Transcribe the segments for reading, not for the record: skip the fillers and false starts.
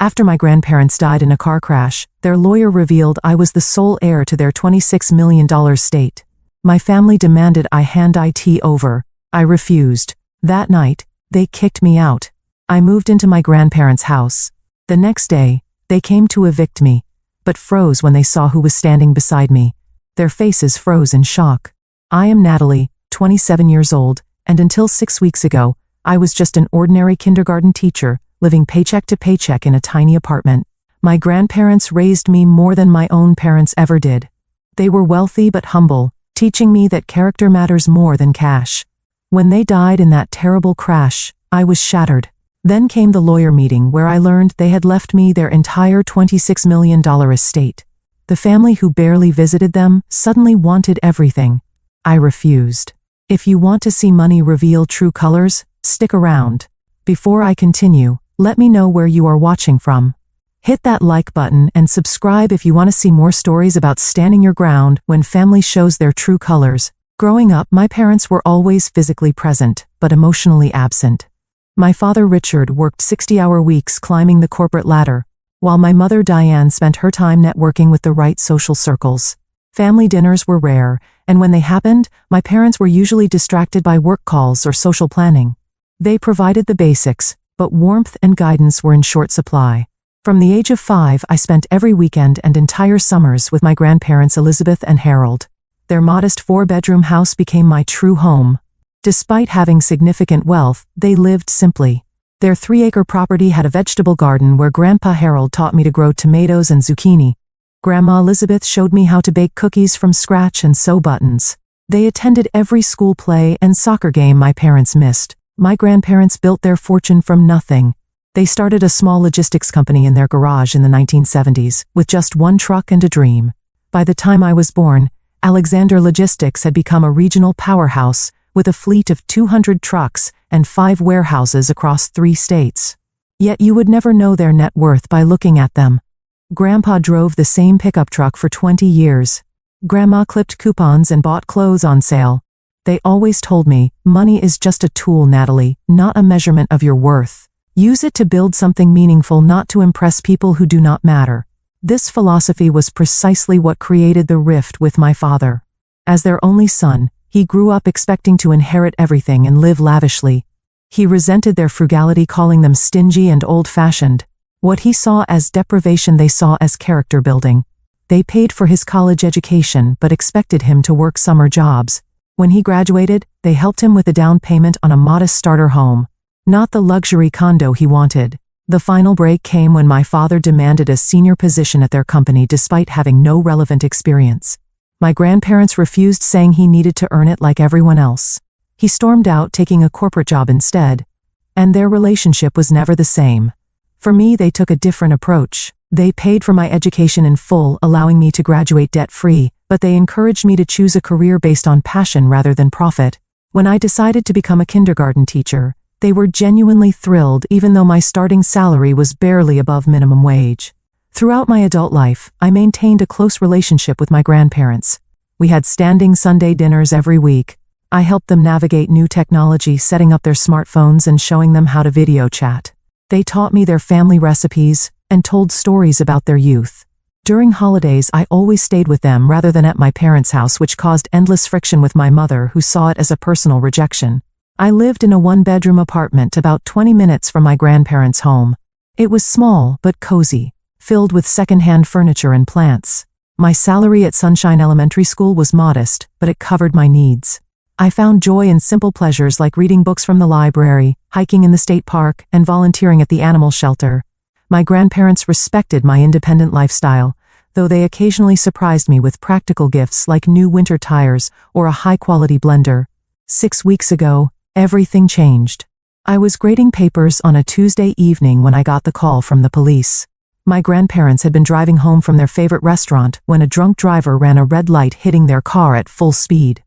After my grandparents died in a car crash, their lawyer revealed I was the sole heir to their $26 million estate. My family demanded I hand it over. I refused. That night, they kicked me out. I moved into my grandparents' house. The next day, they came to evict me, but froze when they saw who was standing beside me. Their faces froze in shock. I am Natalie, 27 years old, and until 6 weeks ago, I was just an ordinary kindergarten teacher, living paycheck to paycheck in a tiny apartment. My grandparents raised me more than my own parents ever did. They were wealthy but humble, teaching me that character matters more than cash. When they died in that terrible crash, I was shattered. Then came the lawyer meeting where I learned they had left me their entire $26 million estate. The family who barely visited them suddenly wanted everything. I refused. If you want to see money reveal true colors, stick around. Before I continue, let me know where you are watching from. Hit that like button and subscribe if you want to see more stories about standing your ground when family shows their true colors. Growing up, my parents were always physically present, but emotionally absent. My father Richard worked 60-hour weeks climbing the corporate ladder, while my mother Diane spent her time networking with the right social circles. Family dinners were rare, and when they happened, my parents were usually distracted by work calls or social planning. They provided the basics, but warmth and guidance were in short supply. From the age of 5, I spent every weekend and entire summers with my grandparents Elizabeth and Harold. Their modest 4-bedroom house became my true home. Despite having significant wealth, they lived simply. Their 3-acre property had a vegetable garden where Grandpa Harold taught me to grow tomatoes and zucchini. Grandma Elizabeth showed me how to bake cookies from scratch and sew buttons. They attended every school play and soccer game my parents missed. My grandparents built their fortune from nothing. They started a small logistics company in their garage in the 1970s, with just one truck and a dream. By the time I was born, Alexander Logistics had become a regional powerhouse, with a fleet of 200 trucks and 5 warehouses across 3 states. Yet you would never know their net worth by looking at them. Grandpa drove the same pickup truck for 20 years. Grandma clipped coupons and bought clothes on sale. They always told me, money is just a tool, Natalie, not a measurement of your worth. Use it to build something meaningful, not to impress people who do not matter. This philosophy was precisely what created the rift with my father. As their only son, he grew up expecting to inherit everything and live lavishly. He resented their frugality, calling them stingy and old-fashioned. What he saw as deprivation they saw as character building. They paid for his college education but expected him to work summer jobs. When he graduated, they helped him with a down payment on a modest starter home. Not the luxury condo he wanted. The final break came when my father demanded a senior position at their company despite having no relevant experience. My grandparents refused, saying he needed to earn it like everyone else. He stormed out, taking a corporate job instead. And their relationship was never the same. For me, they took a different approach. They paid for my education in full, allowing me to graduate debt-free, but they encouraged me to choose a career based on passion rather than profit. When I decided to become a kindergarten teacher, they were genuinely thrilled, even though my starting salary was barely above minimum wage. Throughout my adult life, I maintained a close relationship with my grandparents. We had standing Sunday dinners every week. I helped them navigate new technology, setting up their smartphones and showing them how to video chat. They taught me their family recipes and told stories about their youth. During holidays, I always stayed with them rather than at my parents' house, which caused endless friction with my mother, who saw it as a personal rejection. I lived in a 1-bedroom apartment about 20 minutes from my grandparents' home. It was small but cozy, filled with second-hand furniture and plants. My salary at Sunshine Elementary School was modest, but it covered my needs. I found joy in simple pleasures like reading books from the library, hiking in the state park, and volunteering at the animal shelter. My grandparents respected my independent lifestyle, though they occasionally surprised me with practical gifts like new winter tires or a high-quality blender. 6 weeks ago, everything changed. I was grading papers on a Tuesday evening when I got the call from the police. My grandparents had been driving home from their favorite restaurant when a drunk driver ran a red light, hitting their car at full speed.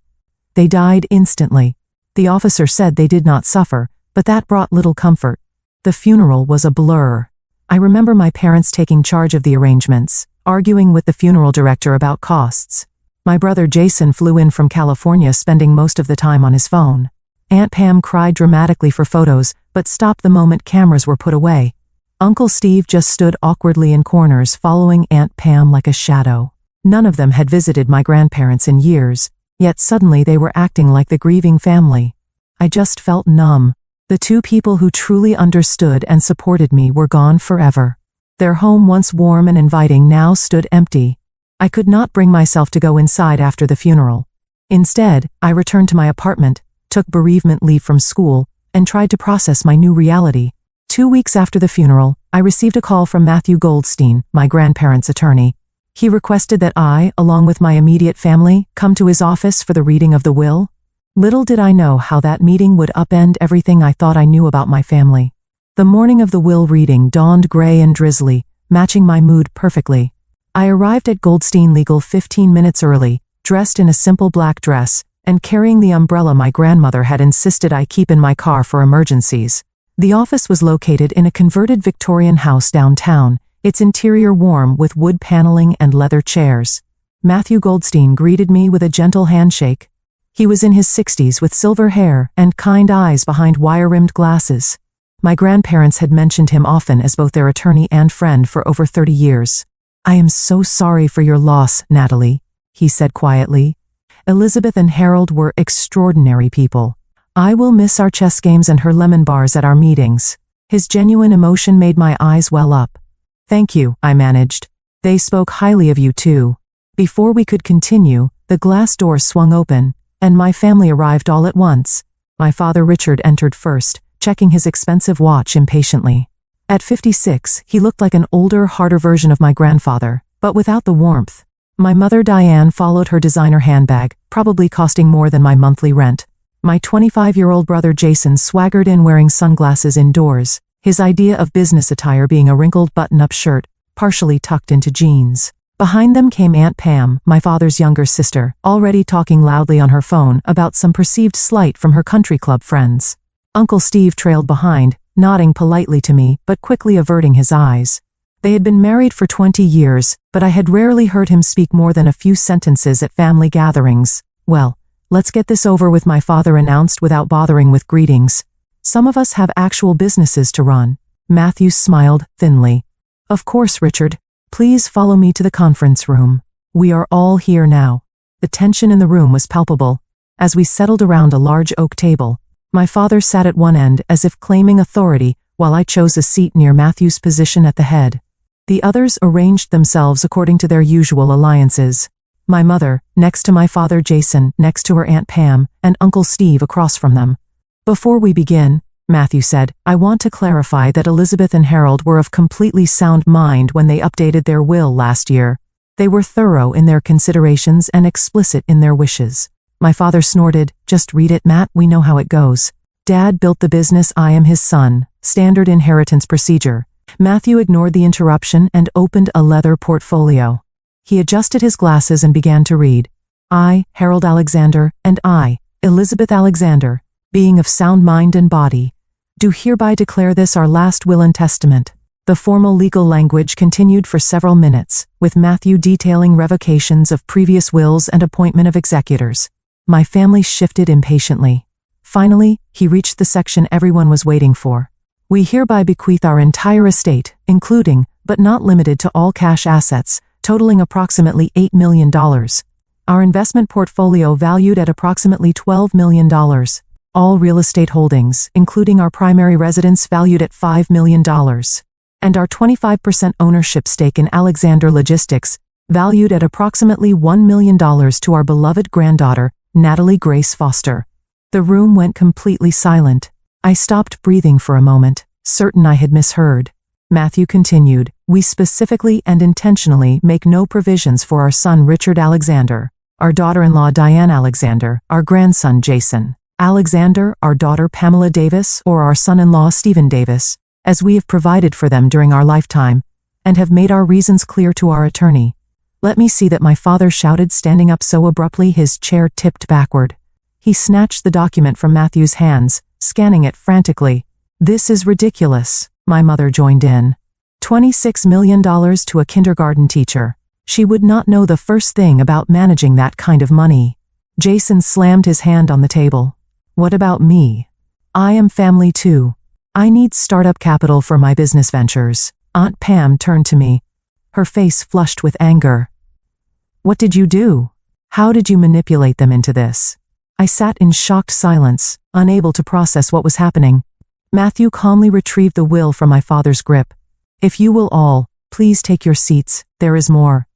They died instantly. The officer said they did not suffer, but that brought little comfort. The funeral was a blur. I remember my parents taking charge of the arrangements, arguing with the funeral director about costs. My brother Jason flew in from California, spending most of the time on his phone. Aunt Pam cried dramatically for photos, but stopped the moment cameras were put away. Uncle Steve just stood awkwardly in corners following Aunt Pam like a shadow. None of them had visited my grandparents in years, yet suddenly they were acting like the grieving family. I just felt numb. The two people who truly understood and supported me were gone forever. Their home, once warm and inviting, now stood empty. I could not bring myself to go inside after the funeral. Instead, I returned to my apartment, took bereavement leave from school, and tried to process my new reality. 2 weeks after the funeral, I received a call from Matthew Goldstein, my grandparents' attorney. He requested that I, along with my immediate family, come to his office for the reading of the will. Little did I know how that meeting would upend everything I thought I knew about my family. The morning of the will reading dawned gray and drizzly, matching my mood perfectly. I arrived at Goldstein Legal 15 minutes early, dressed in a simple black dress, and carrying the umbrella my grandmother had insisted I keep in my car for emergencies. The office was located in a converted Victorian house downtown, its interior warm with wood paneling and leather chairs. Matthew Goldstein greeted me with a gentle handshake. He was in his 60s with silver hair and kind eyes behind wire-rimmed glasses. My grandparents had mentioned him often as both their attorney and friend for over 30 years. "I am so sorry for your loss, Natalie," he said quietly. "Elizabeth and Harold were extraordinary people. I will miss our chess games and her lemon bars at our meetings." His genuine emotion made my eyes well up. "Thank you," I managed. "They spoke highly of you too." Before we could continue, the glass door swung open, and my family arrived all at once. My father Richard entered first, checking his expensive watch impatiently. At 56, he looked like an older, harder version of my grandfather, but without the warmth. My mother Diane followed her designer handbag, probably costing more than my monthly rent. My 25-year-old brother Jason swaggered in wearing sunglasses indoors, his idea of business attire being a wrinkled button-up shirt, partially tucked into jeans. Behind them came Aunt Pam, my father's younger sister, already talking loudly on her phone about some perceived slight from her country club friends. Uncle Steve trailed behind, nodding politely to me, but quickly averting his eyes. They had been married for 20 years, but I had rarely heard him speak more than a few sentences at family gatherings. "Well, let's get this over with," my father announced without bothering with greetings. "Some of us have actual businesses to run." Matthew smiled thinly. "Of course, Richard. Please follow me to the conference room. We are all here now." The tension in the room was palpable. As we settled around a large oak table, my father sat at one end as if claiming authority, while I chose a seat near Matthew's position at the head. The others arranged themselves according to their usual alliances. My mother, next to my father Jason, next to her Aunt Pam, and Uncle Steve across from them. "Before we begin," Matthew said, "I want to clarify that Elizabeth and Harold were of completely sound mind when they updated their will last year. They were thorough in their considerations and explicit in their wishes." My father snorted, "Just read it, Matt, we know how it goes. Dad built the business, I am his son. Standard inheritance procedure." Matthew ignored the interruption and opened a leather portfolio. He adjusted his glasses and began to read. "I, Harold Alexander, and I, Elizabeth Alexander, being of sound mind and body, do hereby declare this our last will and testament." The formal legal language continued for several minutes, with Matthew detailing revocations of previous wills and appointment of executors. My family shifted impatiently. Finally, he reached the section everyone was waiting for. "We hereby bequeath our entire estate, including, but not limited to all cash assets, totaling approximately $8 million. Our investment portfolio valued at approximately $12 million. All real estate holdings, including our primary residence, valued at $5 million. And our 25% ownership stake in Alexander Logistics, valued at approximately $1 million to our beloved granddaughter, Natalie Grace Foster." The room went completely silent. I stopped breathing for a moment, certain I had misheard. Matthew continued, "We specifically and intentionally make no provisions for our son Richard Alexander, our daughter-in-law Diane Alexander, our grandson Jason Alexander, our daughter Pamela Davis, or our son-in-law Stephen Davis, as we have provided for them during our lifetime, and have made our reasons clear to our attorney." "Let me see that," my father shouted, standing up so abruptly his chair tipped backward. He snatched the document from Matthew's hands, scanning it frantically. "This is ridiculous," my mother joined in. $26 million to a kindergarten teacher. She would not know the first thing about managing that kind of money. Jason slammed his hand on the table. "What about me? I am family too. I need startup capital for my business ventures. Aunt Pam turned to me, her face flushed with anger. What did you do? How did you manipulate them into this? I sat in shocked silence, unable to process what was happening. Matthew calmly retrieved the will from my father's grip. If you will all, please take your seats, there is more.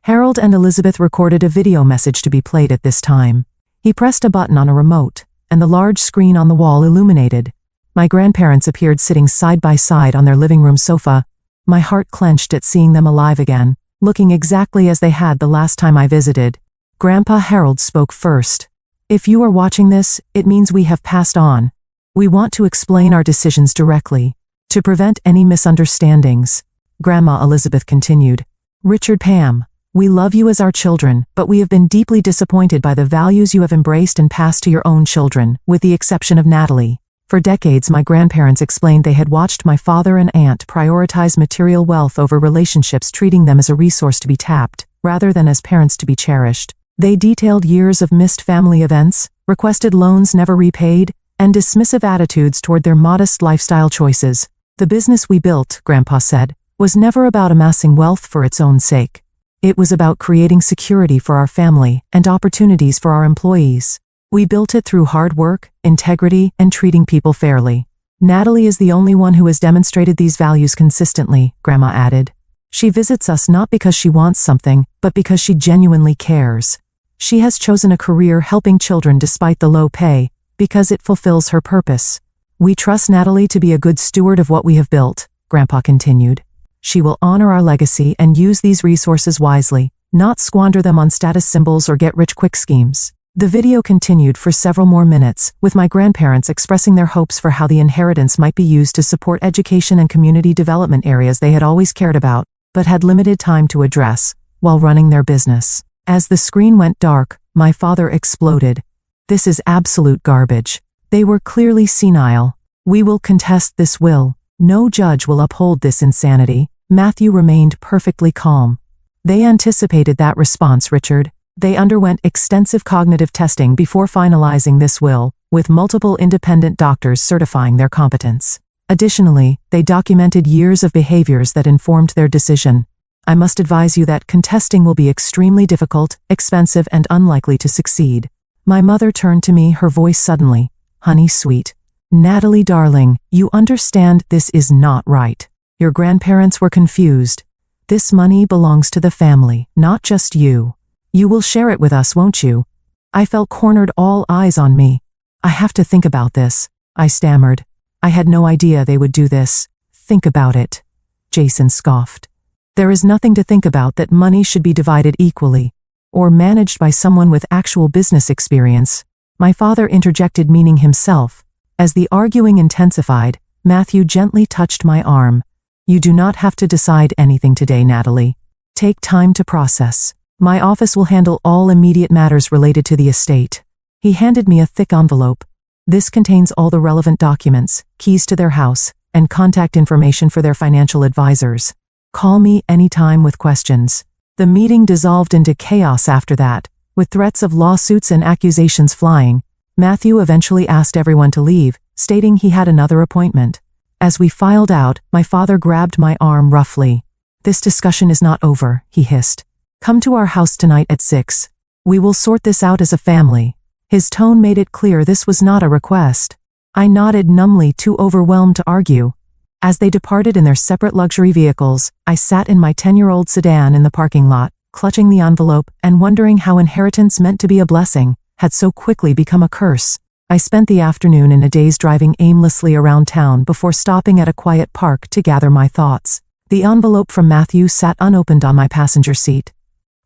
Harold and Elizabeth recorded a video message to be played at this time. He pressed a button on a remote, and the large screen on the wall illuminated. My grandparents appeared sitting side by side on their living room sofa. My heart clenched at seeing them alive again, looking exactly as they had the last time I visited. Grandpa Harold spoke first. If you are watching this, it means we have passed on. We want to explain our decisions directly, to prevent any misunderstandings. Grandma Elizabeth continued. Richard, Pam, we love you as our children, but we have been deeply disappointed by the values you have embraced and passed to your own children, with the exception of Natalie. For decades, my grandparents explained they had watched my father and aunt prioritize material wealth over relationships, treating them as a resource to be tapped, rather than as parents to be cherished. They detailed years of missed family events, requested loans never repaid, and dismissive attitudes toward their modest lifestyle choices. The business we built, Grandpa said, was never about amassing wealth for its own sake. It was about creating security for our family and opportunities for our employees. We built it through hard work, integrity, and treating people fairly. Natalie is the only one who has demonstrated these values consistently, Grandma added. She visits us not because she wants something, but because she genuinely cares. She has chosen a career helping children despite the low pay, because it fulfills her purpose. We trust Natalie to be a good steward of what we have built, Grandpa continued. She will honor our legacy and use these resources wisely, not squander them on status symbols or get-rich-quick schemes. The video continued for several more minutes, with my grandparents expressing their hopes for how the inheritance might be used to support education and community development areas they had always cared about, but had limited time to address, while running their business. As the screen went dark, my father exploded. This is absolute garbage. They were clearly senile. We will contest this will. No judge will uphold this insanity. Matthew remained perfectly calm. They anticipated that response, Richard. They underwent extensive cognitive testing before finalizing this will, with multiple independent doctors certifying their competence. Additionally, they documented years of behaviors that informed their decision. I must advise you that contesting will be extremely difficult, expensive, and unlikely to succeed. My mother turned to me, her voice suddenly, honey sweet. Natalie darling, you understand this is not right. Your grandparents were confused. This money belongs to the family, not just you. You will share it with us, won't you? I felt cornered, all eyes on me. I have to think about this, I stammered. I had no idea they would do this. Think about it. Jason scoffed. There is nothing to think about that money should be divided equally, or managed by someone with actual business experience. My father interjected, meaning himself. As the arguing intensified, Matthew gently touched my arm. You do not have to decide anything today, Natalie. Take time to process. My office will handle all immediate matters related to the estate. He handed me a thick envelope. This contains all the relevant documents, keys to their house, and contact information for their financial advisors. Call me anytime with questions. The meeting dissolved into chaos after that, with threats of lawsuits and accusations flying. Matthew eventually asked everyone to leave, stating he had another appointment. As we filed out, my father grabbed my arm roughly. This discussion is not over, he hissed. Come to our house tonight at 6. We will sort this out as a family. His tone made it clear this was not a request. I nodded numbly, too overwhelmed to argue. As they departed in their separate luxury vehicles, I sat in my 10-year-old sedan in the parking lot, clutching the envelope and wondering how inheritance meant to be a blessing had so quickly become a curse. I spent the afternoon in a daze driving aimlessly around town before stopping at a quiet park to gather my thoughts. The envelope from Matthew sat unopened on my passenger seat.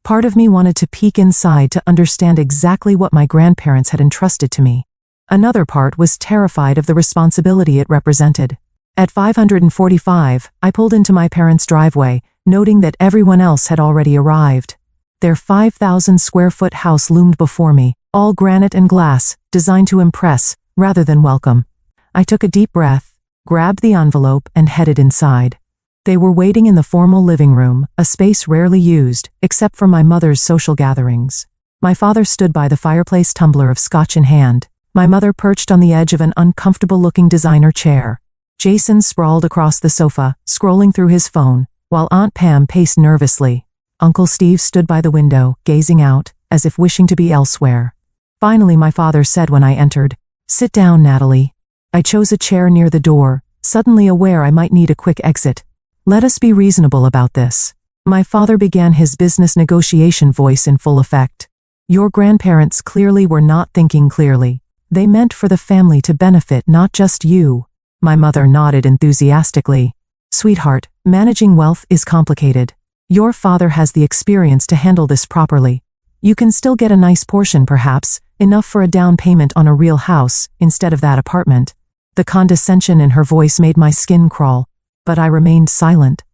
Part of me wanted to peek inside to understand exactly what my grandparents had entrusted to me. Another part was terrified of the responsibility it represented. At 545, I pulled into my parents' driveway, noting that everyone else had already arrived. Their 5,000-square-foot house loomed before me, all granite and glass, designed to impress, rather than welcome. I took a deep breath, grabbed the envelope, and headed inside. They were waiting in the formal living room, a space rarely used, except for my mother's social gatherings. My father stood by the fireplace, tumbler of scotch in hand. My mother perched on the edge of an uncomfortable-looking designer chair. Jason sprawled across the sofa, scrolling through his phone, while Aunt Pam paced nervously. Uncle Steve stood by the window, gazing out, as if wishing to be elsewhere. Finally, my father said when I entered, "Sit down, Natalie." I chose a chair near the door, suddenly aware I might need a quick exit. "Let us be reasonable about this." My father began, his business negotiation voice in full effect. "Your grandparents clearly were not thinking clearly. They meant for the family to benefit, not just you." My mother nodded enthusiastically. "Sweetheart, managing wealth is complicated. Your father has the experience to handle this properly. You can still get a nice portion, perhaps, enough for a down payment on a real house, instead of that apartment." The condescension in her voice made my skin crawl, but I remained silent.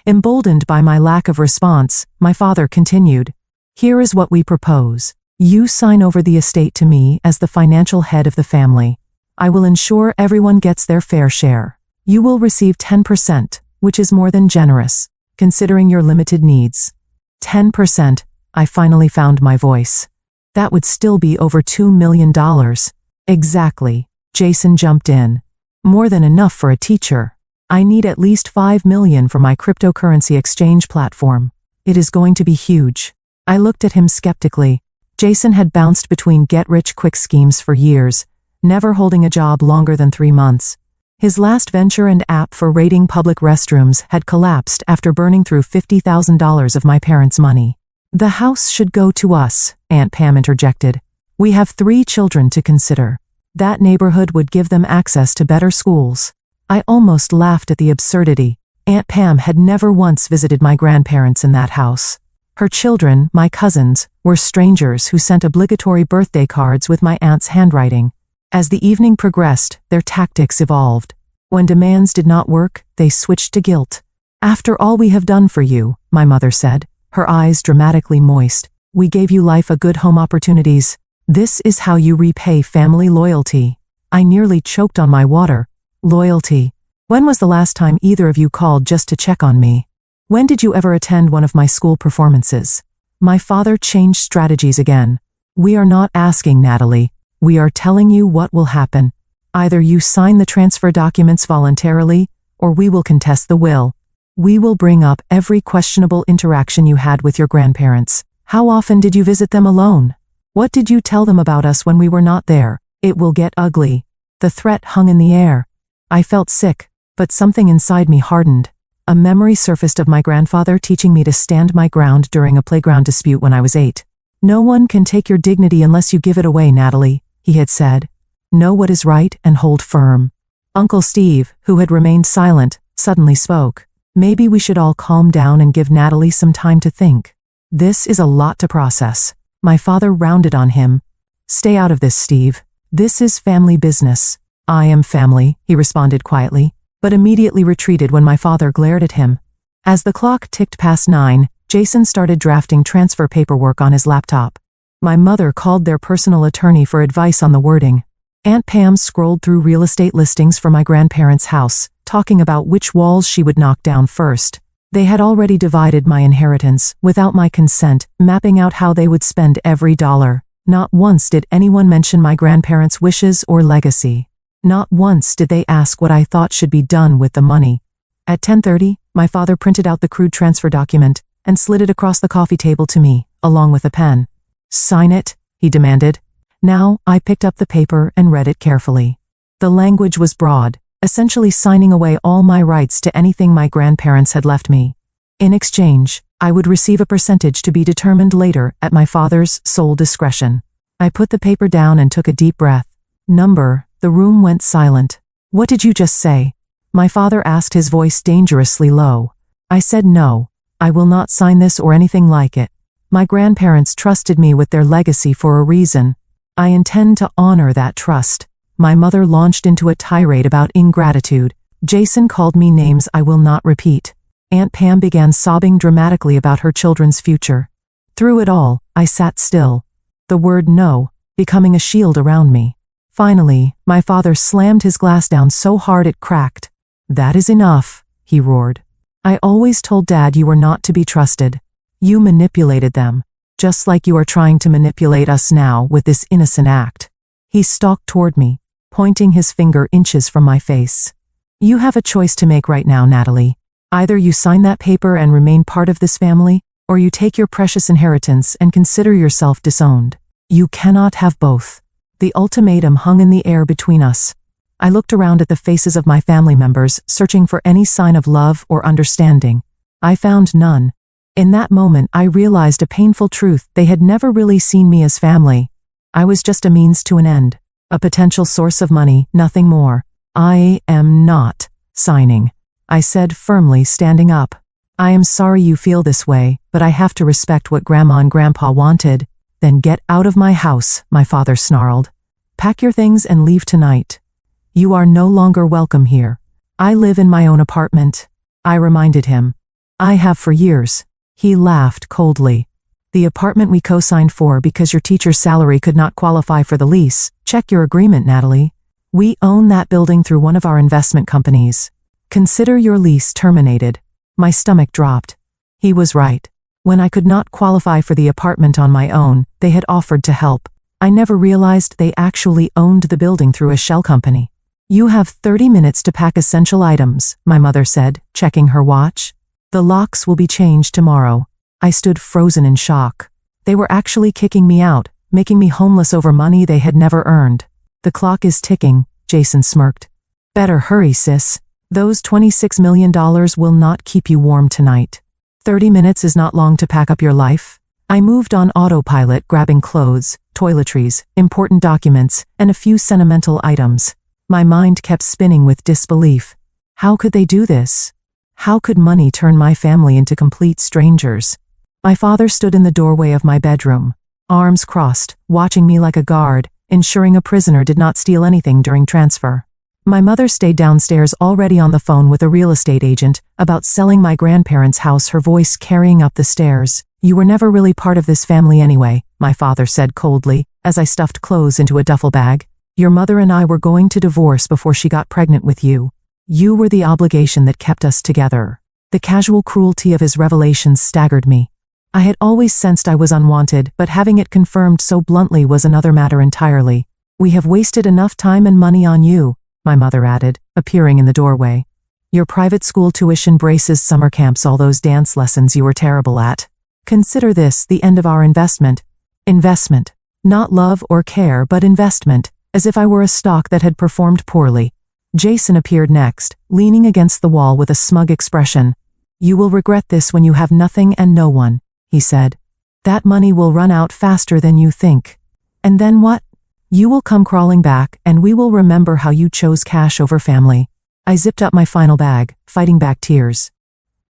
Emboldened by my lack of response, my father continued, "Here is what we propose. You sign over the estate to me as the financial head of the family. I will ensure everyone gets their fair share. You will receive 10%, which is more than generous, considering your limited needs." 10%, I finally found my voice. That would still be over $2 million. Exactly, Jason jumped in. "More than enough for a teacher. I need at least $5 million for my cryptocurrency exchange platform. It is going to be huge." I looked at him skeptically. Jason had bounced between get-rich-quick schemes for years, never holding a job longer than 3 months. His last venture and app for rating public restrooms had collapsed after burning through $50,000 of my parents' money. "The house should go to us," Aunt Pam interjected. "We have 3 children to consider. That neighborhood would give them access to better schools." I almost laughed at the absurdity. Aunt Pam had never once visited my grandparents in that house. Her children, my cousins, were strangers who sent obligatory birthday cards with my aunt's handwriting. As the evening progressed, their tactics evolved. When demands did not work, they switched to guilt. "After all we have done for you," my mother said, her eyes dramatically moist, "we gave you life, a good home, opportunities. This is how you repay family loyalty." I nearly choked on my water. Loyalty. When was the last time either of you called just to check on me? When did you ever attend one of my school performances? My father changed strategies again. "We are not asking, Natalie. We are telling you what will happen. Either you sign the transfer documents voluntarily, or we will contest the will. We will bring up every questionable interaction you had with your grandparents. How often did you visit them alone? What did you tell them about us when we were not there? It will get ugly." The threat hung in the air. I felt sick, but something inside me hardened. A memory surfaced of my grandfather teaching me to stand my ground during a playground dispute when I was 8. "No one can take your dignity unless you give it away, Natalie," he had said. "Know what is right and hold firm." Uncle Steve, who had remained silent, suddenly spoke. "Maybe we should all calm down and give Natalie some time to think. This is a lot to process." My father rounded on him. "Stay out of this, Steve. This is family business." "I am family," he responded quietly, but immediately retreated when my father glared at him. As the clock ticked past 9, Jason started drafting transfer paperwork on his laptop. My mother called their personal attorney for advice on the wording. Aunt Pam scrolled through real estate listings for my grandparents' house, talking about which walls she would knock down first. They had already divided my inheritance, without my consent, mapping out how they would spend every dollar. Not once did anyone mention my grandparents' wishes or legacy. Not once did they ask what I thought should be done with the money. At 10:30, my father printed out the crude transfer document and slid it across the coffee table to me, along with a pen. "Sign it," he demanded. Now, I picked up the paper and read it carefully. The language was broad, essentially signing away all my rights to anything my grandparents had left me. In exchange, I would receive a percentage to be determined later at my father's sole discretion. I put the paper down and took a deep breath. The room went silent. "What did you just say?" My father asked, his voice dangerously low. I said no. I will not sign this or anything like it. My grandparents trusted me with their legacy for a reason. I intend to honor that trust. My mother launched into a tirade about ingratitude. Jason called me names I will not repeat. Aunt Pam began sobbing dramatically about her children's future. Through it all, I sat still. The word no, becoming a shield around me. Finally, my father slammed his glass down so hard it cracked. "That is enough," he roared. "I always told Dad you were not to be trusted. You manipulated them, just like you are trying to manipulate us now with this innocent act." He stalked toward me, pointing his finger inches from my face. You have a choice to make right now, Natalie. Either you sign that paper and remain part of this family, or you take your precious inheritance and consider yourself disowned. You cannot have both. The ultimatum hung in the air between us. I looked around at the faces of my family members, searching for any sign of love or understanding. I found none. In that moment, I realized a painful truth: they had never really seen me as family. I was just a means to an end, a potential source of money, nothing more. I am not signing, I said firmly, standing up. I am sorry you feel this way, but I have to respect what Grandma and Grandpa wanted. Then get out of my house, my father snarled. Pack your things and leave tonight. You are no longer welcome here. I live in my own apartment, I reminded him. I have for years. He laughed coldly. The apartment we co-signed for because your teacher's salary could not qualify for the lease. Check your agreement, Natalie. We own that building through one of our investment companies. Consider your lease terminated. My stomach dropped. He was right. When I could not qualify for the apartment on my own, they had offered to help. I never realized they actually owned the building through a shell company. You have 30 minutes to pack essential items, my mother said, checking her watch. The locks will be changed tomorrow. I stood frozen in shock. They were actually kicking me out, making me homeless over money they had never earned. The clock is ticking, Jason smirked. Better hurry, sis. Those $26 million will not keep you warm tonight. 30 minutes is not long to pack up your life. I moved on autopilot, grabbing clothes, toiletries, important documents, and a few sentimental items. My mind kept spinning with disbelief. How could they do this? How could money turn my family into complete strangers? My father stood in the doorway of my bedroom, arms crossed, watching me like a guard, ensuring a prisoner did not steal anything during transfer. My mother stayed downstairs, already on the phone with a real estate agent about selling my grandparents' house, her voice carrying up the stairs. You were never really part of this family anyway, my father said coldly, as I stuffed clothes into a duffel bag. Your mother and I were going to divorce before she got pregnant with you. You were the obligation that kept us together. The casual cruelty of his revelations staggered me. I had always sensed I was unwanted, but having it confirmed so bluntly was another matter entirely. We have wasted enough time and money on you, my mother added, appearing in the doorway. Your private school tuition, braces, summer camps, all those dance lessons you were terrible at. Consider this the end of our investment. Investment. Not love or care, but investment, as if I were a stock that had performed poorly. Jason appeared next, leaning against the wall with a smug expression. You will regret this when you have nothing and no one, he said. That money will run out faster than you think. And then what? You will come crawling back, and we will remember how you chose cash over family. I zipped up my final bag, fighting back tears.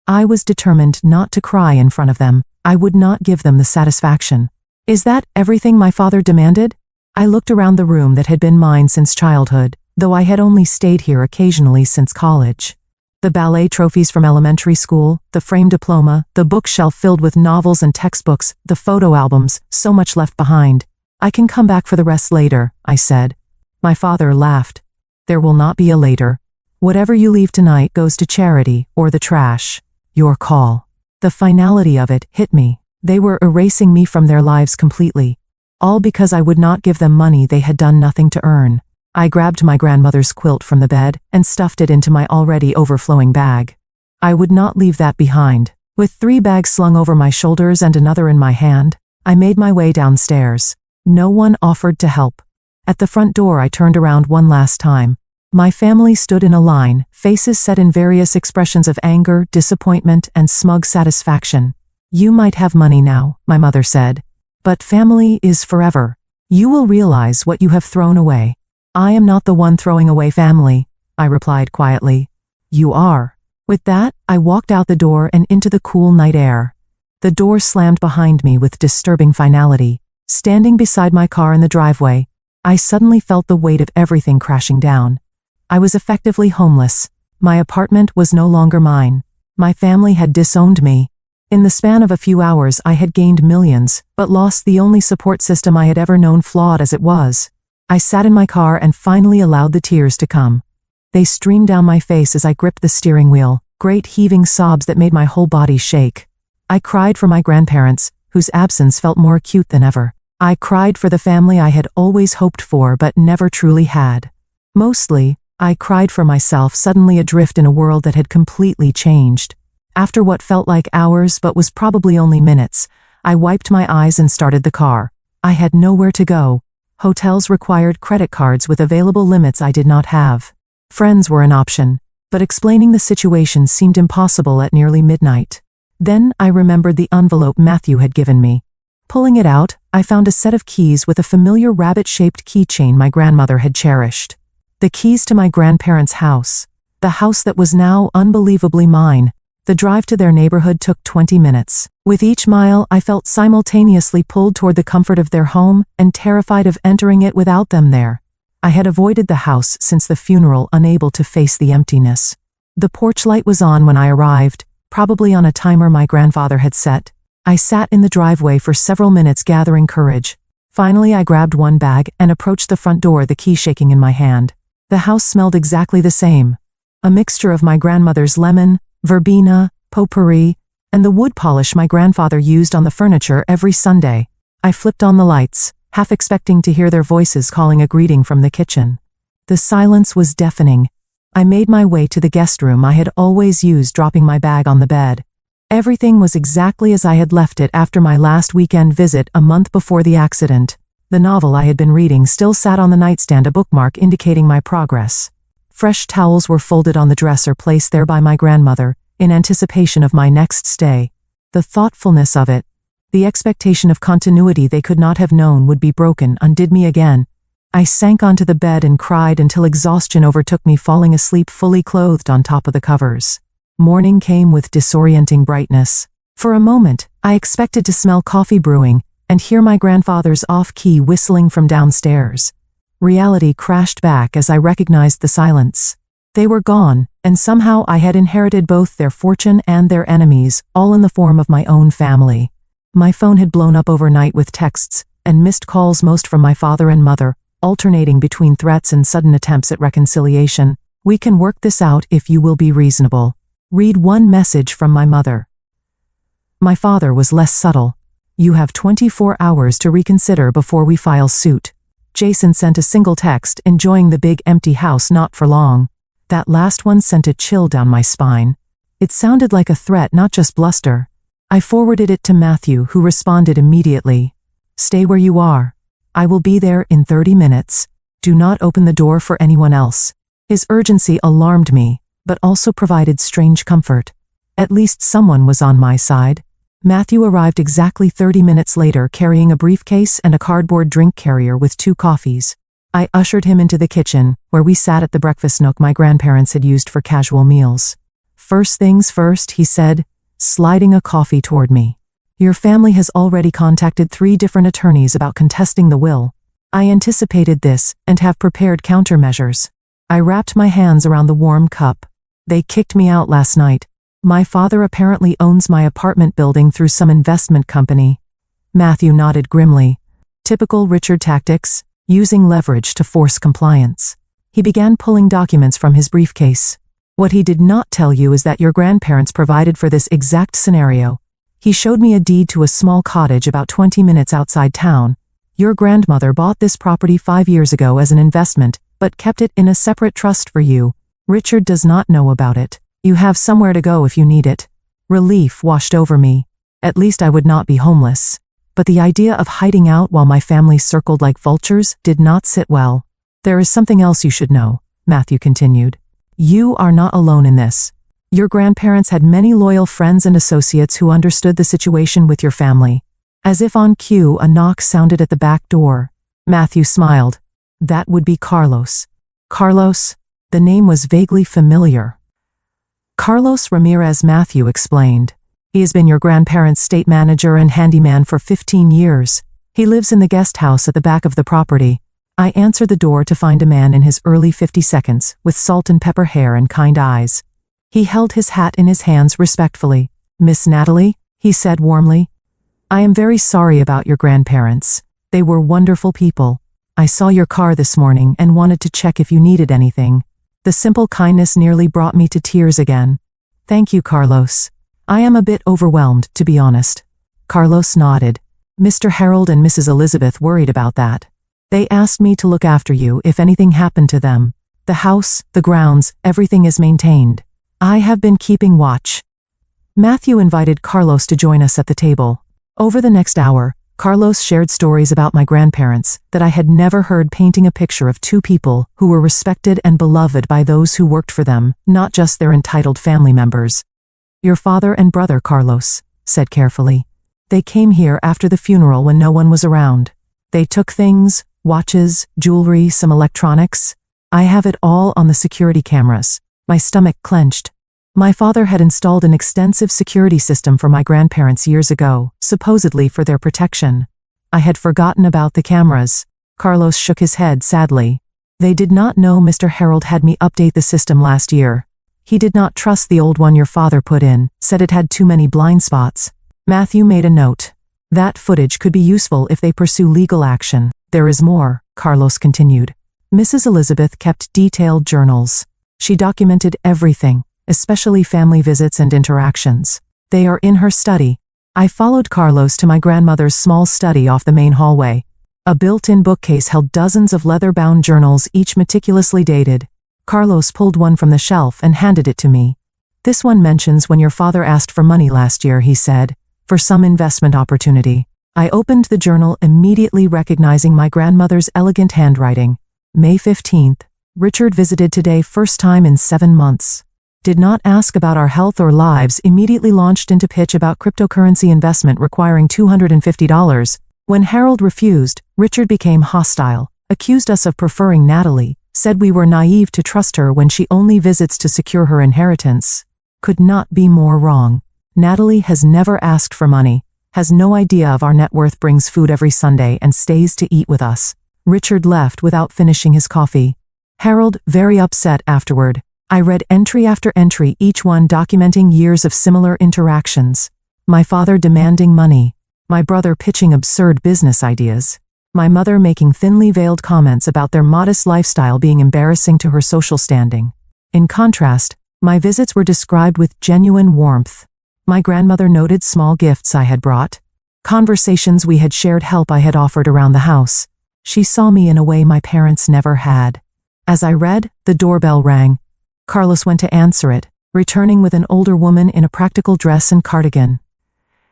I was determined not to cry in front of them. I would not give them the satisfaction. Is that everything my father demanded? I looked around the room that had been mine since childhood, though I had only stayed here occasionally since college. The ballet trophies from elementary school, the framed diploma, the bookshelf filled with novels and textbooks, the photo albums, so much left behind. I can come back for the rest later, I said. My father laughed. There will not be a later. Whatever you leave tonight goes to charity or the trash. Your call. The finality of it hit me. They were erasing me from their lives completely. All because I would not give them money they had done nothing to earn. I grabbed my grandmother's quilt from the bed and stuffed it into my already overflowing bag. I would not leave that behind. With 3 bags slung over my shoulders and another in my hand, I made my way downstairs. No one offered to help. At the front door, I turned around one last time. My family stood in a line, faces set in various expressions of anger, disappointment, and smug satisfaction. You might have money now, my mother said, but family is forever. You will realize what you have thrown away. I am not the one throwing away family, I replied quietly. You are. With that, I walked out the door and into the cool night air. The door slammed behind me with disturbing finality. Standing beside my car in the driveway, I suddenly felt the weight of everything crashing down. I was effectively homeless. My apartment was no longer mine. My family had disowned me. In the span of a few hours, I had gained millions, but lost the only support system I had ever known, flawed as it was. I sat in my car and finally allowed the tears to come. They streamed down my face as I gripped the steering wheel, great heaving sobs that made my whole body shake. I cried for my grandparents, whose absence felt more acute than ever. I cried for the family I had always hoped for but never truly had. Mostly, I cried for myself, suddenly adrift in a world that had completely changed. After what felt like hours but was probably only minutes, I wiped my eyes and started the car. I had nowhere to go. Hotels required credit cards with available limits I did not have. Friends were an option, but explaining the situation seemed impossible at nearly midnight. Then I remembered the envelope Matthew had given me. Pulling it out, I found a set of keys with a familiar rabbit-shaped keychain my grandmother had cherished. The keys to my grandparents' house. The house that was now unbelievably mine. The drive to their neighborhood took 20 minutes. With each mile, I felt simultaneously pulled toward the comfort of their home and terrified of entering it without them there. I had avoided the house since the funeral, unable to face the emptiness. The porch light was on when I arrived, probably on a timer my grandfather had set. I sat in the driveway for several minutes, gathering courage. Finally, I grabbed one bag and approached the front door, the key shaking in my hand. The house smelled exactly the same. A mixture of my grandmother's lemon, verbena, potpourri, and the wood polish my grandfather used on the furniture every Sunday. I flipped on the lights, half expecting to hear their voices calling a greeting from the kitchen. The silence was deafening. I made my way to the guest room I had always used, dropping my bag on the bed. Everything was exactly as I had left it after my last weekend visit a month before the accident. The novel I had been reading still sat on the nightstand, a bookmark indicating my progress. Fresh towels were folded on the dresser placed there by my grandmother, in anticipation of my next stay. The thoughtfulness of it, the expectation of continuity they could not have known would be broken, undid me again. I sank onto the bed and cried until exhaustion overtook me, falling asleep fully clothed on top of the covers. Morning came with disorienting brightness. For a moment, I expected to smell coffee brewing and hear my grandfather's off-key whistling from downstairs. Reality crashed back as I recognized the silence. They were gone, and somehow I had inherited both their fortune and their enemies, all in the form of my own family. My phone had blown up overnight with texts and missed calls, most from my father and mother, alternating between threats and sudden attempts at reconciliation. "We can work this out if you will be reasonable." Read one message from my mother. My father was less subtle. "You have 24 hours to reconsider before we file suit." Jason sent a single text, "Enjoying the big empty house, not for long." That last one sent a chill down my spine. It sounded like a threat, not just bluster. I forwarded it to Matthew, who responded immediately. "Stay where you are. I will be there in 30 minutes. Do not open the door for anyone else." His urgency alarmed me, but also provided strange comfort. At least someone was on my side. Matthew arrived exactly 30 minutes later, carrying a briefcase and a cardboard drink carrier with 2 coffees. I ushered him into the kitchen, where we sat at the breakfast nook my grandparents had used for casual meals. "First things first," he said, sliding a coffee toward me. "Your family has already contacted 3 different attorneys about contesting the will. I anticipated this and have prepared countermeasures." I wrapped my hands around the warm cup. "They kicked me out last night. My father apparently owns my apartment building through some investment company." Matthew nodded grimly. Typical Richard tactics, using leverage to force compliance. He began pulling documents from his briefcase. "What he did not tell you is that your grandparents provided for this exact scenario." He showed me a deed to a small cottage about 20 minutes outside town. "Your grandmother bought this property 5 years ago as an investment, but kept it in a separate trust for you. Richard does not know about it. You have somewhere to go if you need it." Relief washed over me. At least I would not be homeless. But the idea of hiding out while my family circled like vultures did not sit well. "There is something else you should know," Matthew continued. "You are not alone in this. Your grandparents had many loyal friends and associates who understood the situation with your family." As if on cue, a knock sounded at the back door. Matthew smiled. "That would be Carlos." Carlos? The name was vaguely familiar. "Carlos Ramirez," Matthew explained. "He has been your grandparents' state manager and handyman for 15 years. He lives in the guest house at the back of the property." I answered the door to find a man in his early 52s, with salt and pepper hair and kind eyes. He held his hat in his hands respectfully. "Miss Natalie," he said warmly. "I am very sorry about your grandparents. They were wonderful people. I saw your car this morning and wanted to check if you needed anything." The simple kindness nearly brought me to tears again. "Thank you, Carlos. I am a bit overwhelmed, to be honest." Carlos nodded. "Mr. Harold and Mrs. Elizabeth worried about that. They asked me to look after you if anything happened to them." The house, the grounds, everything is maintained. I have been keeping watch." Matthew invited Carlos to join us at the table. Over the next hour, Carlos shared stories about my grandparents that I had never heard, painting a picture of two people who were respected and beloved by those who worked for them, not just their entitled family members. "Your father and brother," Carlos said carefully. "They came here after the funeral when no one was around. They took things, watches, jewelry, some electronics. I have it all on the security cameras." My stomach clenched. My father had installed an extensive security system for my grandparents years ago, supposedly for their protection. I had forgotten about the cameras. Carlos shook his head sadly. "They did not know Mr. Harold had me update the system last year. He did not trust the old one your father put in, said it had too many blind spots." Matthew made a note. "That footage could be useful if they pursue legal action." "There is more," Carlos continued. "Mrs. Elizabeth kept detailed journals. She documented everything, especially family visits and interactions. They are in her study." I followed Carlos to my grandmother's small study off the main hallway. A built-in bookcase held dozens of leather-bound journals, each meticulously dated. Carlos pulled one from the shelf and handed it to me. "This one mentions when your father asked for money last year," he said, "for some investment opportunity." I opened the journal, immediately recognizing my grandmother's elegant handwriting. May 15th. "Richard visited today, first time in 7 months. Did not ask about our health or lives, immediately launched into pitch about cryptocurrency investment requiring $250. When Harold refused, Richard became hostile, accused us of preferring Natalie, said we were naive to trust her when she only visits to secure her inheritance. Could not be more wrong. Natalie has never asked for money, has no idea of our net worth, brings food every Sunday and stays to eat with us." Richard left without finishing his coffee. Harold, very upset afterward. I read entry after entry, each one documenting years of similar interactions. My father demanding money. My brother pitching absurd business ideas. My mother making thinly veiled comments about their modest lifestyle being embarrassing to her social standing. In contrast, my visits were described with genuine warmth. My grandmother noted small gifts I had brought. Conversations we had shared, help I had offered around the house. She saw me in a way my parents never had. As I read, the doorbell rang. Carlos went to answer it, returning with an older woman in a practical dress and cardigan.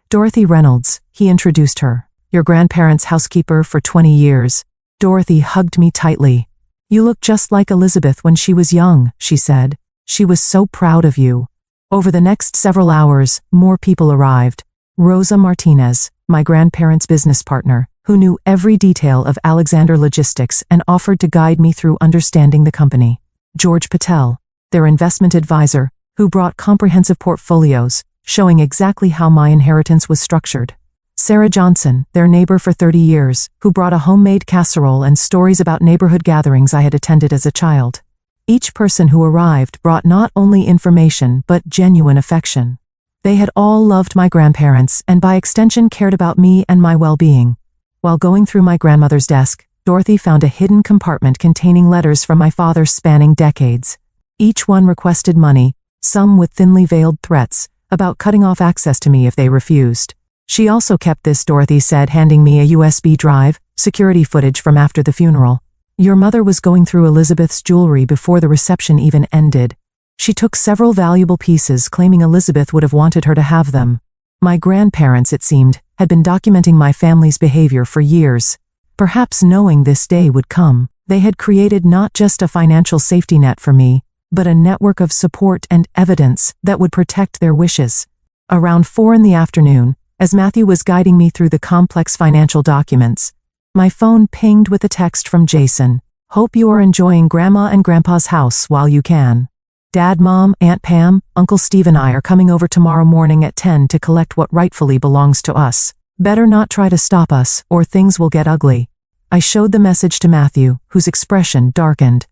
"Dorothy Reynolds," he introduced her. "Your grandparents' housekeeper for 20 years. Dorothy hugged me tightly. "You look just like Elizabeth when she was young," she said. "She was so proud of you." Over the next several hours, more people arrived. Rosa Martinez, my grandparents' business partner, who knew every detail of Alexander Logistics and offered to guide me through understanding the company. George Patel, their investment advisor, who brought comprehensive portfolios, showing exactly how my inheritance was structured. Sarah Johnson, their neighbor for 30 years, who brought a homemade casserole and stories about neighborhood gatherings I had attended as a child. Each person who arrived brought not only information but genuine affection. They had all loved my grandparents and by extension cared about me and my well-being. While going through my grandmother's desk, Dorothy found a hidden compartment containing letters from my father spanning decades. Each one requested money, some with thinly veiled threats about cutting off access to me if they refused. She also kept this, Dorothy said, handing me a USB drive, security footage from after the funeral. "Your mother was going through Elizabeth's jewelry before the reception even ended. She took several valuable pieces, claiming Elizabeth would have wanted her to have them. My grandparents, it seemed, had been documenting my family's behavior for years. Perhaps knowing this day would come, they had created not just a financial safety net for me, but a network of support and evidence that would protect their wishes." Around 4 in the afternoon, as Matthew was guiding me through the complex financial documents, my phone pinged with a text from Jason. "Hope you are enjoying Grandma and Grandpa's house while you can. Dad, Mom, Aunt Pam, Uncle Steve and I are coming over tomorrow morning at 10 to collect what rightfully belongs to us. Better not try to stop us, or things will get ugly." I showed the message to Matthew, whose expression darkened.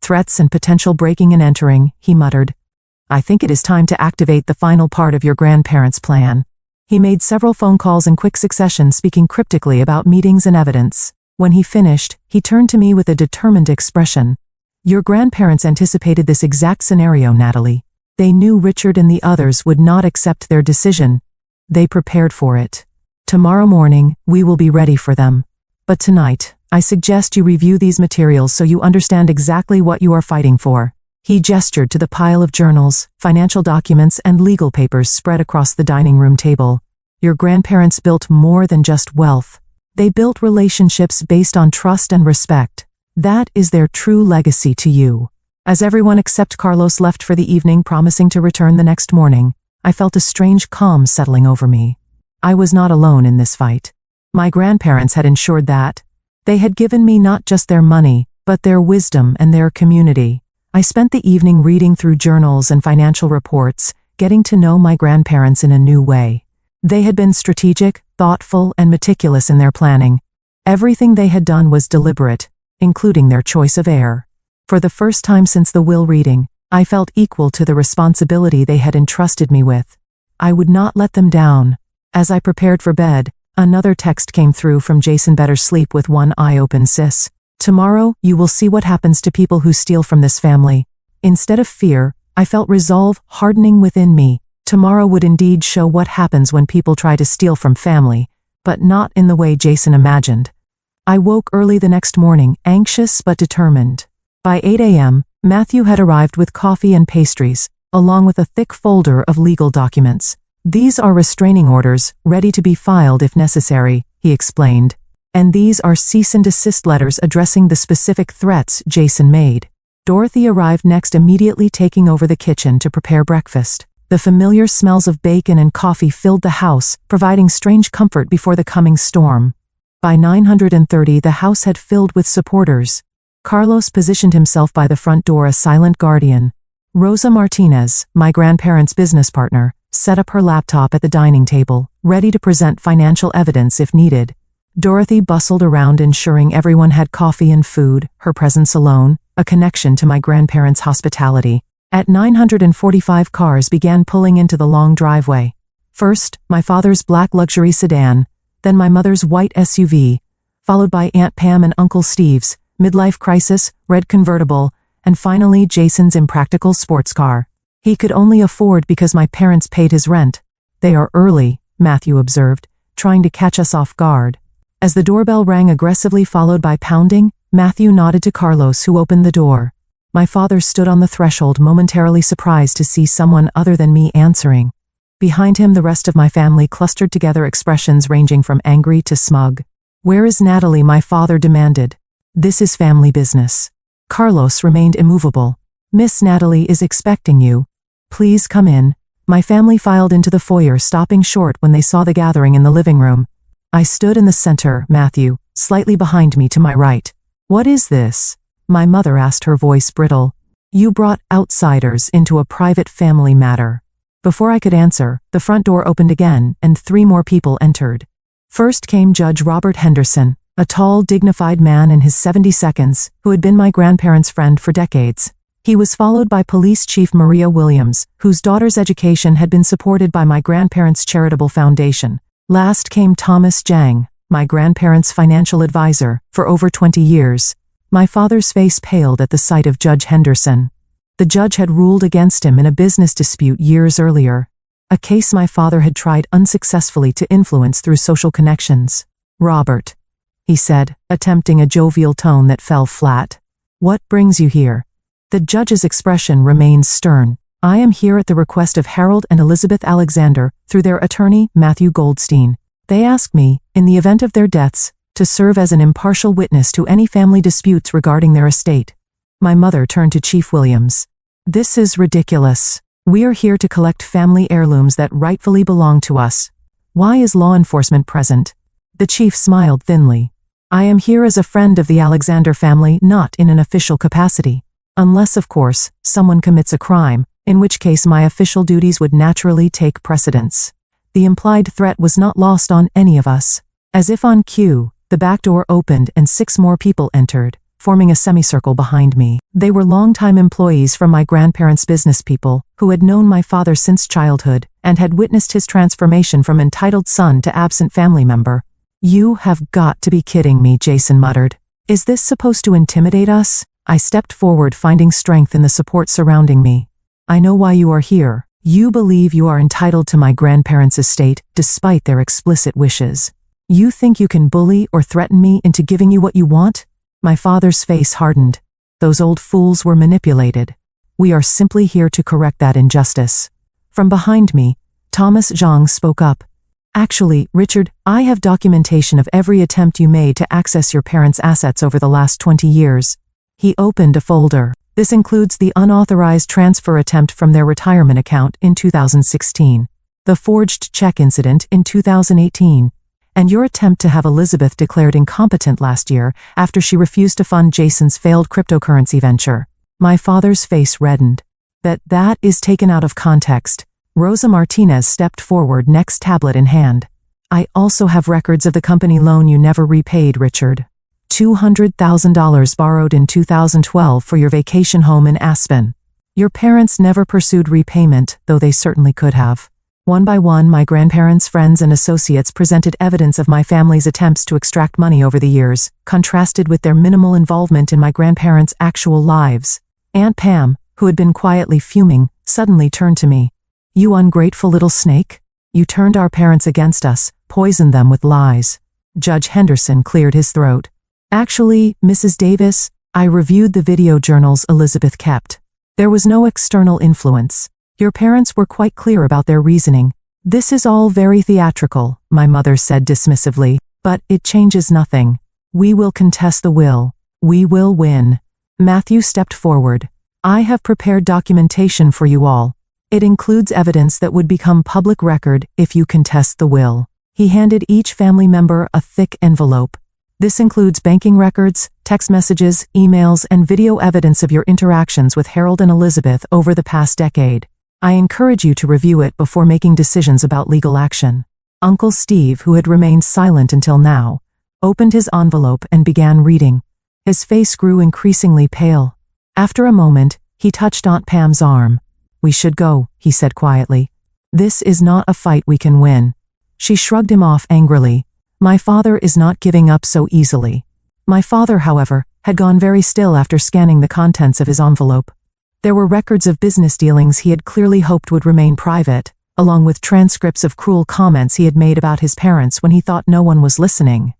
"Threats and potential breaking and entering," he muttered. "I think it is time to activate the final part of your grandparents' plan." He made several phone calls in quick succession, speaking cryptically about meetings and evidence. When he finished, he turned to me with a determined expression. "Your grandparents anticipated this exact scenario, Natalie. They knew Richard and the others would not accept their decision. They prepared for it. Tomorrow morning, we will be ready for them. But tonight, I suggest you review these materials so you understand exactly what you are fighting for." He gestured to the pile of journals, financial documents, and legal papers spread across the dining room table. "Your grandparents built more than just wealth. They built relationships based on trust and respect. That is their true legacy to you." As everyone except Carlos left for the evening, promising to return the next morning, I felt a strange calm settling over me. I was not alone in this fight. My grandparents had ensured that. They had given me not just their money, but their wisdom and their community. I spent the evening reading through journals and financial reports, getting to know my grandparents in a new way. They had been strategic, thoughtful, and meticulous in their planning. Everything they had done was deliberate, including their choice of heir. For the first time since the will reading, I felt equal to the responsibility they had entrusted me with. I would not let them down. As I prepared for bed, another text came through from Jason. "Better sleep with one eye open, sis. Tomorrow, you will see what happens to people who steal from this family." Instead of fear, I felt resolve hardening within me. Tomorrow would indeed show what happens when people try to steal from family, but not in the way Jason imagined. I woke early the next morning, anxious but determined. By 8 a.m., Matthew had arrived with coffee and pastries, along with a thick folder of legal documents. "These are restraining orders, ready to be filed if necessary," he explained. "And these are cease and desist letters addressing the specific threats Jason made." Dorothy arrived next, immediately taking over the kitchen to prepare breakfast. The familiar smells of bacon and coffee filled the house, providing strange comfort before the coming storm. By 9:30, the house had filled with supporters. Carlos positioned himself by the front door, a silent guardian. Rosa Martinez, my grandparents' business partner, set up her laptop at the dining table, ready to present financial evidence if needed. Dorothy bustled around, ensuring everyone had coffee and food, her presence alone, a connection to my grandparents' hospitality. At 9:45, cars began pulling into the long driveway. First, my father's black luxury sedan, then my mother's white SUV, followed by Aunt Pam and Uncle Steve's midlife crisis, red convertible, and finally Jason's impractical sports car. He could only afford because my parents paid his rent. "They are early," Matthew observed, trying to catch us off guard. As the doorbell rang aggressively, followed by pounding, Matthew nodded to Carlos, who opened the door. My father stood on the threshold, momentarily surprised to see someone other than me answering. Behind him, the rest of my family clustered together, expressions ranging from angry to smug. "Where is Natalie?" my father demanded. "This is family business." Carlos remained immovable. "Miss Natalie is expecting you. Please come in." My family filed into the foyer, stopping short when they saw the gathering in the living room. I stood in the center, Matthew, slightly behind me to my right. "What is this?" my mother asked, her voice brittle. "You brought outsiders into a private family matter." Before I could answer, the front door opened again, and 3 more people entered. First came Judge Robert Henderson, a tall, dignified man in his 72nd, who had been my grandparents' friend for decades. He was followed by Police Chief Maria Williams, whose daughter's education had been supported by my grandparents' charitable foundation. Last came Thomas Jang, my grandparents' financial advisor for over 20 years. My father's face paled at the sight of Judge Henderson. The judge had ruled against him in a business dispute years earlier, a case my father had tried unsuccessfully to influence through social connections. "Robert," he said, attempting a jovial tone that fell flat. "What brings you here?" The judge's expression remained stern. "I am here at the request of Harold and Elizabeth Alexander, through their attorney, Matthew Goldstein. They asked me, in the event of their deaths, to serve as an impartial witness to any family disputes regarding their estate." My mother turned to Chief Williams. "This is ridiculous. We are here to collect family heirlooms that rightfully belong to us. Why is law enforcement present?" The chief smiled thinly. "I am here as a friend of the Alexander family, not in an official capacity. Unless, of course, someone commits a crime, in which case my official duties would naturally take precedence." The implied threat was not lost on any of us. As if on cue, the back door opened and 6 more people entered, forming a semicircle behind me. They were longtime employees from my grandparents' business people, who had known my father since childhood, and had witnessed his transformation from entitled son to absent family member. "You have got to be kidding me," Jason muttered. "Is this supposed to intimidate us?" I stepped forward, finding strength in the support surrounding me. "I know why you are here. You believe you are entitled to my grandparents' estate, despite their explicit wishes. You think you can bully or threaten me into giving you what you want? My father's face hardened. Those old fools were manipulated. We are simply here to correct that injustice. From behind me, Thomas Zhang spoke up. Actually, Richard, I have documentation of every attempt you made to access your parents' assets over the last 20 years. He opened a folder. This includes the unauthorized transfer attempt from their retirement account in 2016, the forged check incident in 2018, and your attempt to have Elizabeth declared incompetent last year after she refused to fund Jason's failed cryptocurrency venture. My father's face reddened. That is taken out of context. Rosa Martinez stepped forward, next tablet in hand. I also have records of the company loan you never repaid, Richard. $200,000 borrowed in 2012 for your vacation home in Aspen. Your parents never pursued repayment, though they certainly could have. One by one, my grandparents, friends, and associates presented evidence of my family's attempts to extract money over the years, contrasted with their minimal involvement in my grandparents' actual lives. Aunt Pam, who had been quietly fuming, suddenly turned to me. You ungrateful little snake. You turned our parents against us, poisoned them with lies. Judge Henderson cleared his throat. Actually, Mrs. Davis, I reviewed the video journals Elizabeth kept. There was no external influence. Your parents were quite clear about their reasoning. This is all very theatrical, my mother said dismissively, but it changes nothing. We will contest the will. We will win. Matthew stepped forward. I have prepared documentation for you all. It includes evidence that would become public record if you contest the will. He handed each family member a thick envelope. This includes banking records, text messages, emails, and video evidence of your interactions with Harold and Elizabeth over the past decade. I encourage you to review it before making decisions about legal action. Uncle Steve, who had remained silent until now, opened his envelope and began reading. His face grew increasingly pale. After a moment, he touched Aunt Pam's arm. We should go, he said quietly. This is not a fight we can win. She shrugged him off angrily. My father is not giving up so easily. My father, however, had gone very still after scanning the contents of his envelope. There were records of business dealings he had clearly hoped would remain private, along with transcripts of cruel comments he had made about his parents when he thought no one was listening.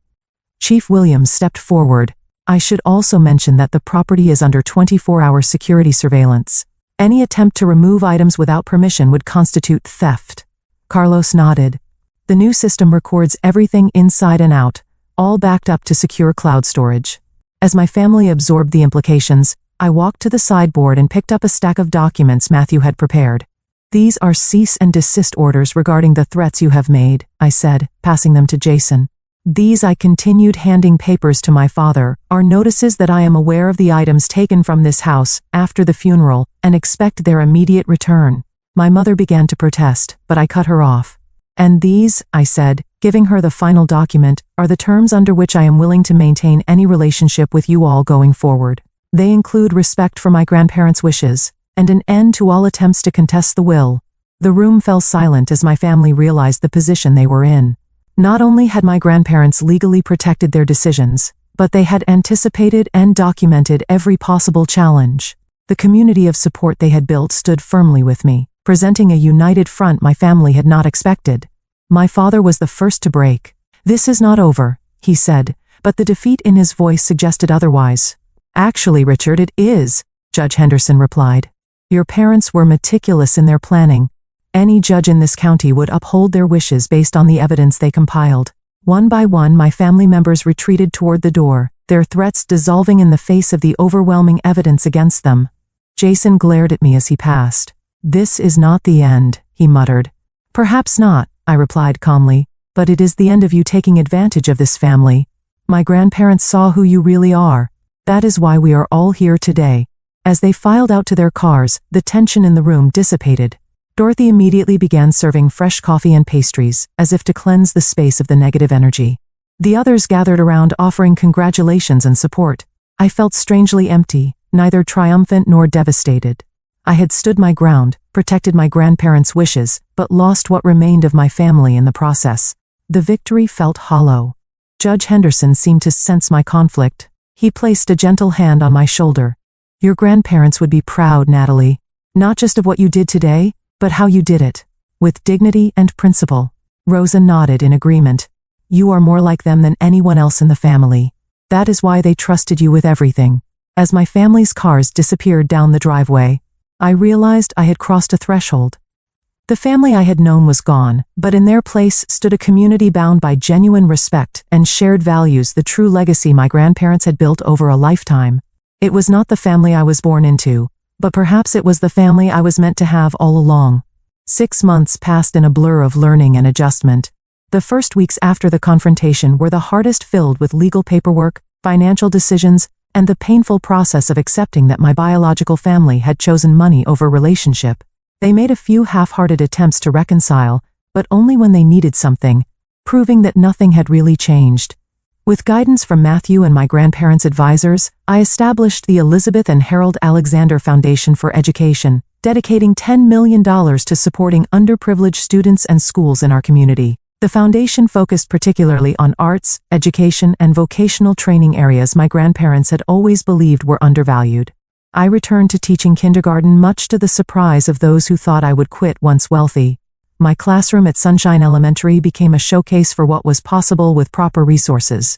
Chief Williams stepped forward. I should also mention that the property is under 24-hour security surveillance. Any attempt to remove items without permission would constitute theft. Carlos nodded. The new system records everything inside and out, all backed up to secure cloud storage. As my family absorbed the implications, I walked to the sideboard and picked up a stack of documents Matthew had prepared. These are cease and desist orders regarding the threats you have made, I said, passing them to Jason. These, I continued handing papers to my father, are notices that I am aware of the items taken from this house after the funeral and expect their immediate return. My mother began to protest, but I cut her off. And these, I said, giving her the final document, are the terms under which I am willing to maintain any relationship with you all going forward. They include respect for my grandparents' wishes, and an end to all attempts to contest the will. The room fell silent as my family realized the position they were in. Not only had my grandparents legally protected their decisions, but they had anticipated and documented every possible challenge. The community of support they had built stood firmly with me, presenting a united front my family had not expected. My father was the first to break. This is not over, he said, but the defeat in his voice suggested otherwise. Actually, Richard, it is, Judge Henderson replied. Your parents were meticulous in their planning. Any judge in this county would uphold their wishes based on the evidence they compiled. One by one, my family members retreated toward the door, their threats dissolving in the face of the overwhelming evidence against them. Jason glared at me as he passed. This is not the end, he muttered. Perhaps not, I replied calmly, but it is the end of you taking advantage of this family. My grandparents saw who you really are. That is why we are all here today. As they filed out to their cars, the tension in the room dissipated. Dorothy immediately began serving fresh coffee and pastries, as if to cleanse the space of the negative energy. The others gathered around offering congratulations and support. I felt strangely empty, neither triumphant nor devastated. I had stood my ground, protected my grandparents' wishes, but lost what remained of my family in the process. The victory felt hollow. Judge Henderson seemed to sense my conflict. He placed a gentle hand on my shoulder. Your grandparents would be proud, Natalie, not just of what you did today, but how you did it, with dignity and principle. Rosa nodded in agreement. You are more like them than anyone else in the family. That is why they trusted you with everything. As my family's cars disappeared down the driveway, I realized I had crossed a threshold. The family I had known was gone, but in their place stood a community bound by genuine respect and shared values, the true legacy my grandparents had built over a lifetime. It was not the family I was born into, but perhaps it was the family I was meant to have all along. 6 months passed in a blur of learning and adjustment. The first weeks after the confrontation were the hardest, filled with legal paperwork, financial decisions, and the painful process of accepting that my biological family had chosen money over relationship. They made a few half-hearted attempts to reconcile, but only when they needed something, proving that nothing had really changed. With guidance from Matthew and my grandparents' advisors, I established the Elizabeth and Harold Alexander Foundation for Education, dedicating $10 million to supporting underprivileged students and schools in our community. The foundation focused particularly on arts, education, and vocational training, areas my grandparents had always believed were undervalued. I returned to teaching kindergarten, much to the surprise of those who thought I would quit once wealthy. My classroom at Sunshine Elementary became a showcase for what was possible with proper resources.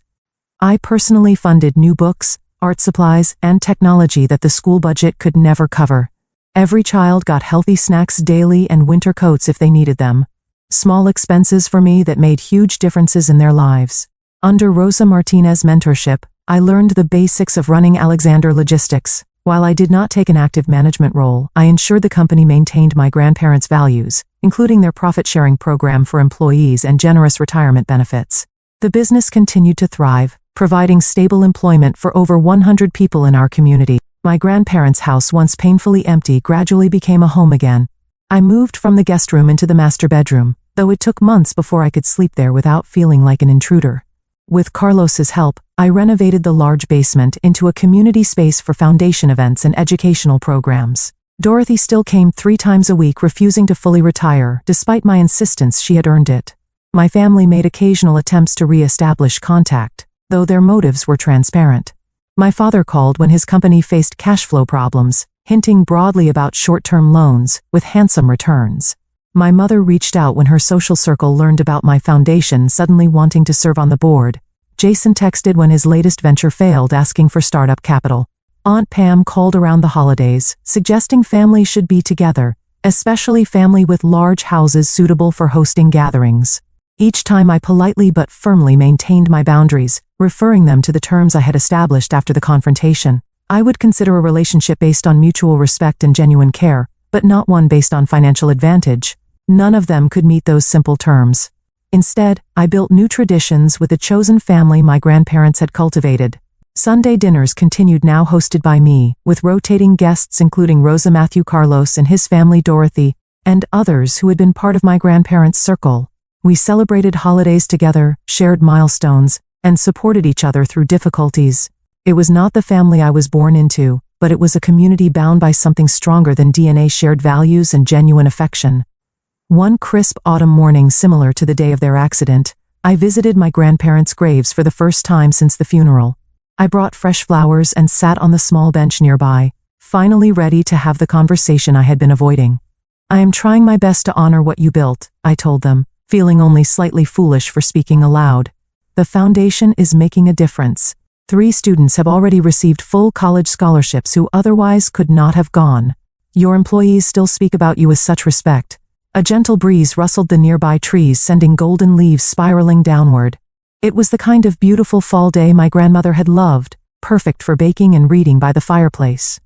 I personally funded new books, art supplies, and technology that the school budget could never cover. Every child got healthy snacks daily and winter coats if they needed them. Small expenses for me that made huge differences in their lives. Under Rosa Martinez's mentorship, I learned the basics of running Alexander Logistics. While I did not take an active management role, I ensured the company maintained my grandparents' values, including their profit-sharing program for employees and generous retirement benefits. The business continued to thrive, providing stable employment for over 100 people in our community. My grandparents' house, once painfully empty, gradually became a home again. I moved from the guest room into the master bedroom, though it took months before I could sleep there without feeling like an intruder. With Carlos's help, I renovated the large basement into a community space for foundation events and educational programs. Dorothy still came 3 times a week, refusing to fully retire, despite my insistence she had earned it. My family made occasional attempts to re-establish contact, though their motives were transparent. My father called when his company faced cash flow problems, hinting broadly about short-term loans, with handsome returns. My mother reached out when her social circle learned about my foundation, suddenly wanting to serve on the board. Jason texted when his latest venture failed, asking for startup capital. Aunt Pam called around the holidays, suggesting families should be together, especially family with large houses suitable for hosting gatherings. Each time I politely but firmly maintained my boundaries, referring them to the terms I had established after the confrontation. I would consider a relationship based on mutual respect and genuine care, but not one based on financial advantage. None of them could meet those simple terms. Instead, I built new traditions with the chosen family my grandparents had cultivated. Sunday dinners continued, now hosted by me, with rotating guests including Rosa, Matthew, Carlos and his family, Dorothy, and others who had been part of my grandparents' circle. We celebrated holidays together, shared milestones, and supported each other through difficulties. It was not the family I was born into, but it was a community bound by something stronger than DNA: shared values and genuine affection. One crisp autumn morning, similar to the day of their accident, I visited my grandparents' graves for the first time since the funeral. I brought fresh flowers and sat on the small bench nearby, finally ready to have the conversation I had been avoiding. I am trying my best to honor what you built, I told them, feeling only slightly foolish for speaking aloud. The foundation is making a difference. 3 students have already received full college scholarships who otherwise could not have gone. Your employees still speak about you with such respect. A gentle breeze rustled the nearby trees, sending golden leaves spiraling downward. It was the kind of beautiful fall day my grandmother had loved, perfect for baking and reading by the fireplace.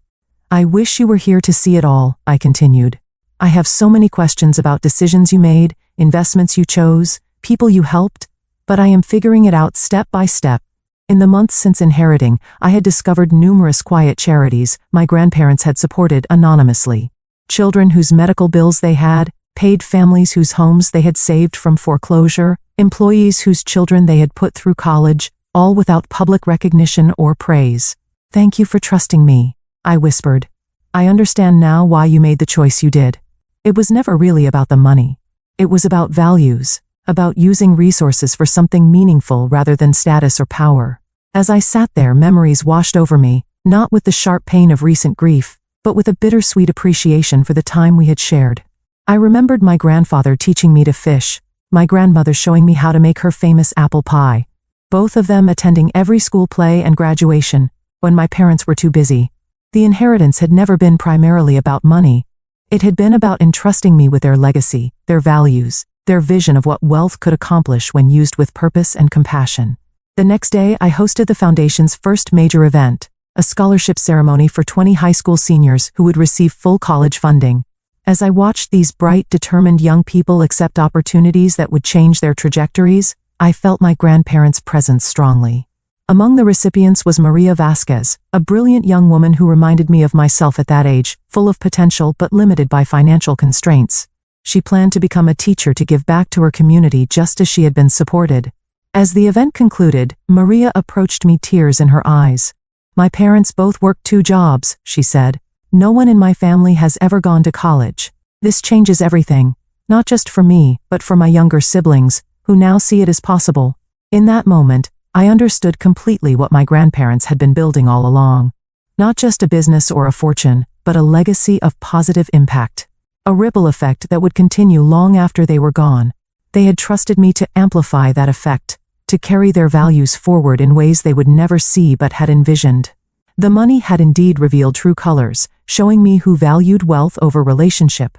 I wish you were here to see it all, I continued. I have so many questions about decisions you made, investments you chose, people you helped, but I am figuring it out step by step. In the months since inheriting, I had discovered numerous quiet charities my grandparents had supported anonymously. Children whose medical bills they had paid, families whose homes they had saved from foreclosure, employees whose children they had put through college, all without public recognition or praise. Thank you for trusting me, I whispered. I understand now why you made the choice you did. It was never really about the money. It was about values, about using resources for something meaningful rather than status or power. As I sat there, memories washed over me, not with the sharp pain of recent grief, but with a bittersweet appreciation for the time we had shared. I remembered my grandfather teaching me to fish, my grandmother showing me how to make her famous apple pie. Both of them attending every school play and graduation, when my parents were too busy. The inheritance had never been primarily about money. It had been about entrusting me with their legacy, their values, their vision of what wealth could accomplish when used with purpose and compassion. The next day, I hosted the foundation's first major event, a scholarship ceremony for 20 high school seniors who would receive full college funding. As I watched these bright, determined young people accept opportunities that would change their trajectories, I felt my grandparents' presence strongly. Among the recipients was Maria Vasquez, a brilliant young woman who reminded me of myself at that age, full of potential but limited by financial constraints. She planned to become a teacher to give back to her community just as she had been supported. As the event concluded, Maria approached me, tears in her eyes. "My parents both worked 2 jobs," she said. "No one in my family has ever gone to college. This changes everything, not just for me, but for my younger siblings, who now see it as possible." In that moment, I understood completely what my grandparents had been building all along. Not just a business or a fortune, but a legacy of positive impact. A ripple effect that would continue long after they were gone. They had trusted me to amplify that effect, to carry their values forward in ways they would never see but had envisioned. The money had indeed revealed true colors, showing me who valued wealth over relationship.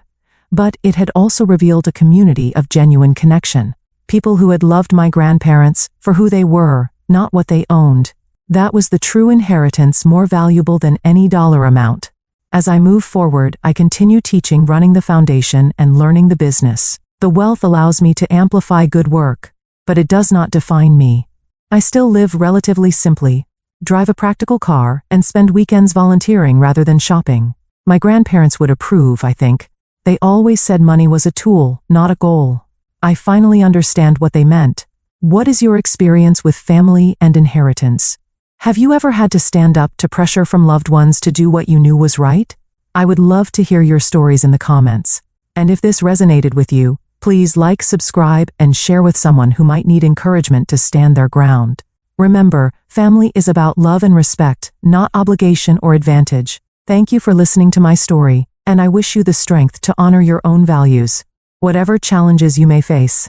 But it had also revealed a community of genuine connection. People who had loved my grandparents for who they were, not what they owned. That was the true inheritance, more valuable than any dollar amount. As I move forward, I continue teaching, running the foundation, and learning the business. The wealth allows me to amplify good work, but it does not define me. I still live relatively simply, drive a practical car, and spend weekends volunteering rather than shopping. My grandparents would approve, I think. They always said money was a tool, not a goal. I finally understand what they meant. What is your experience with family and inheritance? Have you ever had to stand up to pressure from loved ones to do what you knew was right? I would love to hear your stories in the comments. And if this resonated with you, please like, subscribe, and share with someone who might need encouragement to stand their ground. Remember, family is about love and respect, not obligation or advantage. Thank you for listening to my story, and I wish you the strength to honor your own values, whatever challenges you may face.